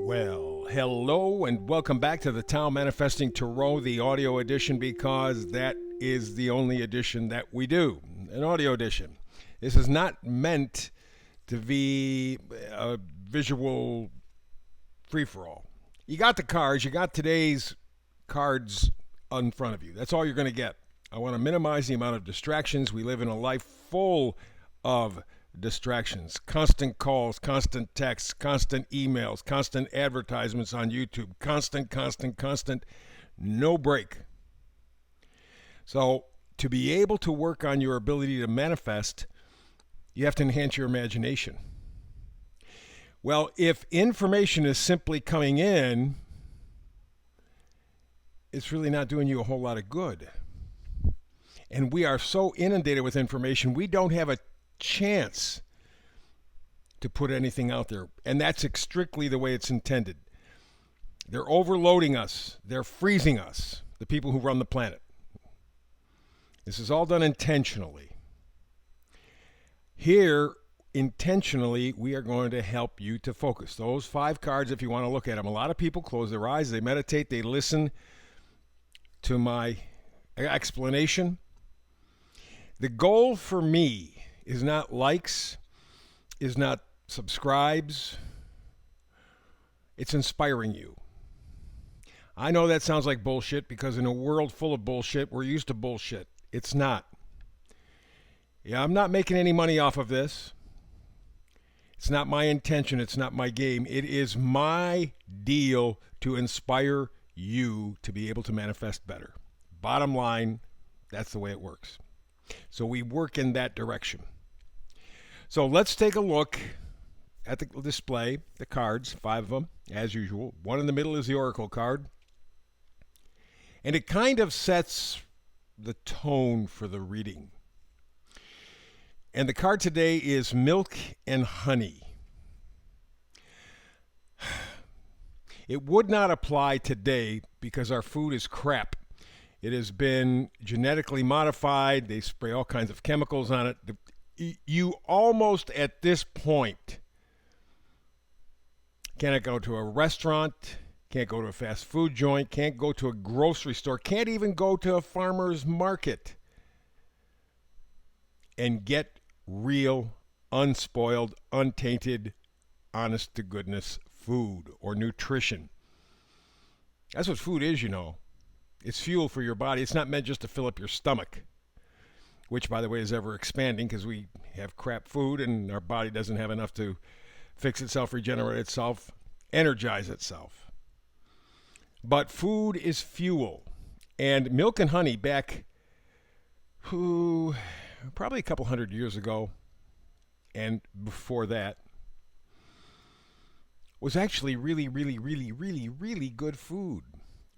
Well, hello and welcome back to the Tao Manifesting Tarot, the audio edition, because that is the only edition that we do, an audio edition. This is not meant to be a visual free-for-all. You got the cards, you got today's cards in front of you. That's all you're going to get. I want to minimize the amount of distractions. We live in a life full of distractions, constant calls, constant texts, constant emails, constant advertisements on YouTube, constant, no break. So to be able to work on your ability to manifest, you have to enhance your imagination. Well, if information is simply coming in, it's really not doing you a whole lot of good. And we are so inundated with information, we don't have a chance to put anything out there. And that's strictly the way it's intended. They're overloading us. They're freezing us, the people who run the planet. This is all done intentionally. Here, intentionally, we are going to help you to focus. Those 5 cards, if you want to look at them, a lot of people close their eyes, they meditate, they listen to my explanation. The goal for me is not likes, is not subscribes. It's inspiring you. I know that sounds like bullshit because in a world full of bullshit, we're used to bullshit. It's not. Yeah, I'm not making any money off of this. It's not my intention. It's not my game. It is my deal to inspire you to be able to manifest better. Bottom line, that's the way it works. So we work in that direction. So let's take a look at the display, the cards, 5 of them, as usual. One in the middle is the Oracle card. And it kind of sets the tone for the reading. And the card today is Milk and Honey. It would not apply today because our food is crap. It has been genetically modified. They spray all kinds of chemicals on it. You almost at this point cannot go to a restaurant, can't go to a fast food joint, can't go to a grocery store, can't even go to a farmer's market and get real, unspoiled, untainted, honest to goodness food or nutrition. That's what food is, you know. It's fuel for your body. It's not meant just to fill up your stomach, which, by the way, is ever expanding because we have crap food and our body doesn't have enough to fix itself, regenerate itself, energize itself. But food is fuel. And Milk and Honey back, probably a couple hundred years ago and before that, was actually really good food.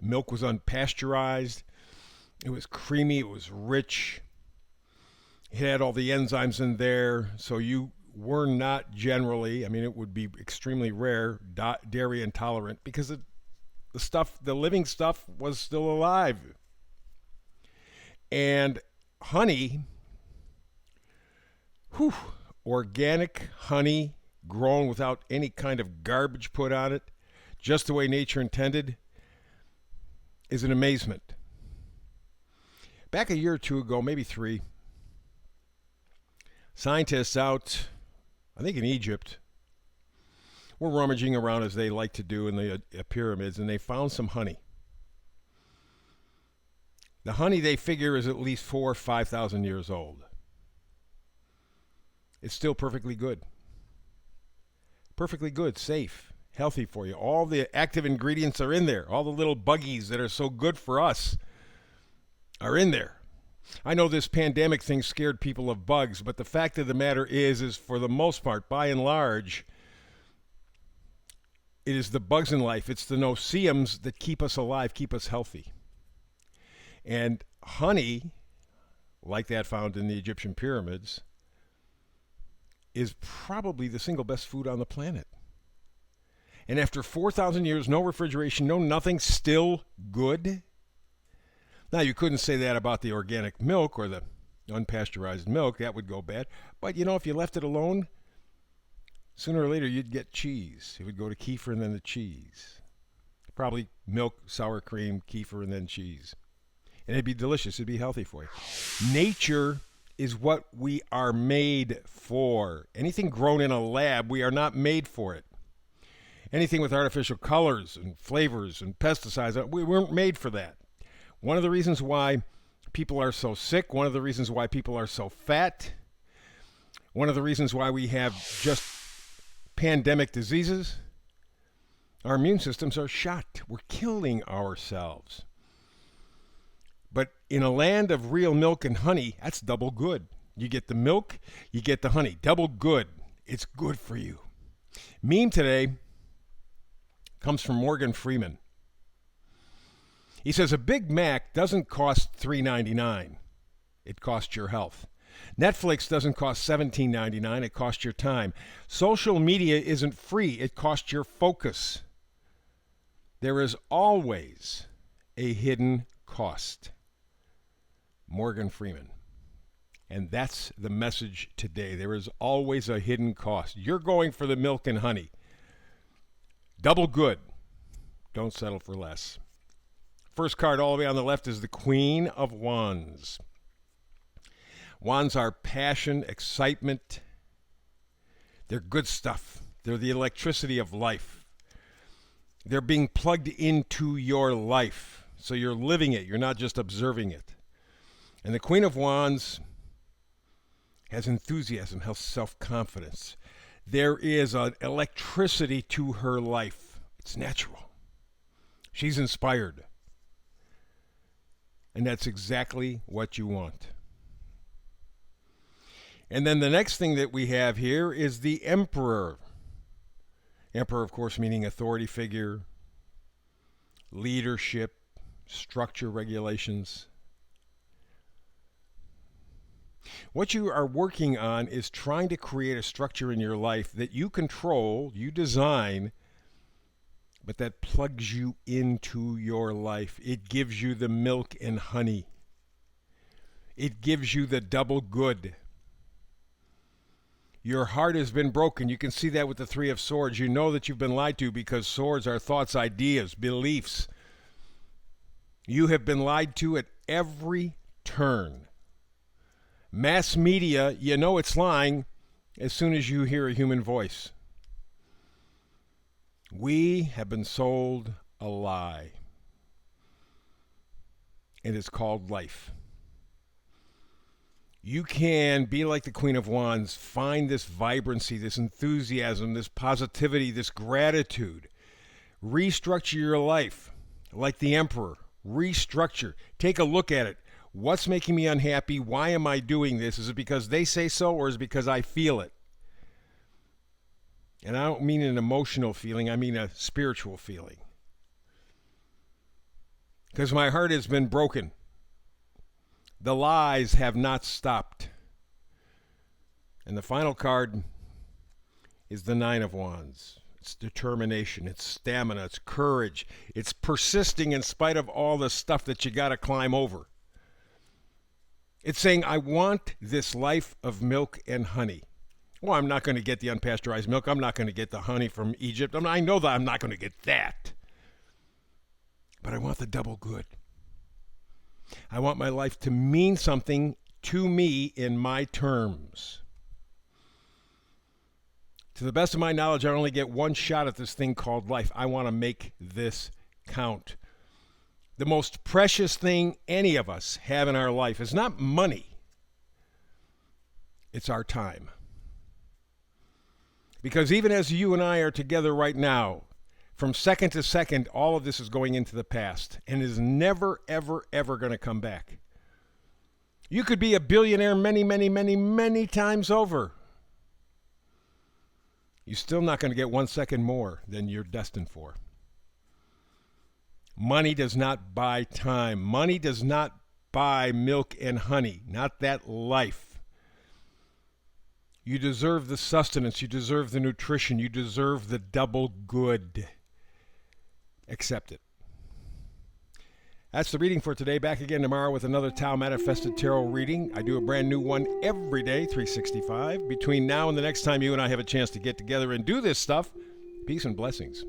Milk was unpasteurized. It was creamy. It was rich. It had all the enzymes in there, so you were not generally, it would be extremely rare, dairy intolerant because the living stuff was still alive. And honey, organic honey grown without any kind of garbage put on it, just the way nature intended, is an amazement. Back a year or 2 ago, maybe 3, scientists out, I think in Egypt, were rummaging around as they like to do in the pyramids, and they found some honey. The honey they figure is at least 4,000 or 5,000 years old. It's still perfectly good. Perfectly good, safe, healthy for you. All the active ingredients are in there. All the little buggies that are so good for us are in there. I know this pandemic thing scared people of bugs, but the fact of the matter is for the most part, by and large, it is the bugs in life. It's the no-see-ums that keep us alive, keep us healthy. And honey, like that found in the Egyptian pyramids, is probably the single best food on the planet. And after 4,000 years, no refrigeration, no nothing, still good. Now, you couldn't say that about the organic milk or the unpasteurized milk. That would go bad. But, if you left it alone, sooner or later you'd get cheese. It would go to kefir and then the cheese. Probably milk, sour cream, kefir, and then cheese. And it'd be delicious. It'd be healthy for you. Nature is what we are made for. Anything grown in a lab, we are not made for it. Anything with artificial colors and flavors and pesticides, we weren't made for that. One of the reasons why people are so sick, one of the reasons why people are so fat, one of the reasons why we have just pandemic diseases, our immune systems are shot. We're killing ourselves. But in a land of real milk and honey, that's double good. You get the milk, you get the honey. Double good. It's good for you. Meme today comes from Morgan Freeman. He says a Big Mac doesn't cost $3.99. It costs your health. Netflix doesn't cost $17.99. It costs your time. Social media isn't free. It costs your focus. There is always a hidden cost. Morgan Freeman. And that's the message today. There is always a hidden cost. You're going for the milk and honey. Double good. Don't settle for less. First card all the way on the left is the Queen of Wands. Wands are passion, excitement. They're good stuff. They're the electricity of life. They're being plugged into your life. So you're living it. You're not just observing it. And the Queen of Wands has enthusiasm, has self-confidence. There is an electricity to her life. It's natural. She's inspired. And that's exactly what you want. And then the next thing that we have here is the Emperor. Emperor, of course, meaning authority figure, leadership, structure, regulations. What you are working on is trying to create a structure in your life that you control, you design, but that plugs you into your life. It gives you the milk and honey. It gives you the double good. Your heart has been broken. You can see that with the Three of Swords. You know that you've been lied to because swords are thoughts, ideas, beliefs. You have been lied to at every turn. Mass media, you know it's lying as soon as you hear a human voice. We have been sold a lie. And it's called life. You can be like the Queen of Wands, find this vibrancy, this enthusiasm, this positivity, this gratitude. Restructure your life like the Emperor. Restructure. Take a look at it. What's making me unhappy? Why am I doing this? Is it because they say so, or is it because I feel it? And I don't mean an emotional feeling, I mean a spiritual feeling. Because my heart has been broken. The lies have not stopped. And the final card is the Nine of Wands. It's determination, it's stamina, it's courage. It's persisting in spite of all the stuff that you got to climb over. It's saying, I want this life of milk and honey. Well, I'm not going to get the unpasteurized milk. I'm not going to get the honey from Egypt. I know that I'm not going to get that. But I want the double good. I want my life to mean something to me in my terms. To the best of my knowledge, I only get one shot at this thing called life. I want to make this count. The most precious thing any of us have in our life is not money. It's our time. Because even as you and I are together right now, from second to second, all of this is going into the past and is never, ever, ever going to come back. You could be a billionaire many, many, many, many times over. You're still not going to get 1 second more than you're destined for. Money does not buy time. Money does not buy milk and honey. Not that life. You deserve the sustenance. You deserve the nutrition. You deserve the double good. Accept it. That's the reading for today. Back again tomorrow with another Tau Manifested Tarot reading. I do a brand new one every day, 365. Between now and the next time you and I have a chance to get together and do this stuff, peace and blessings.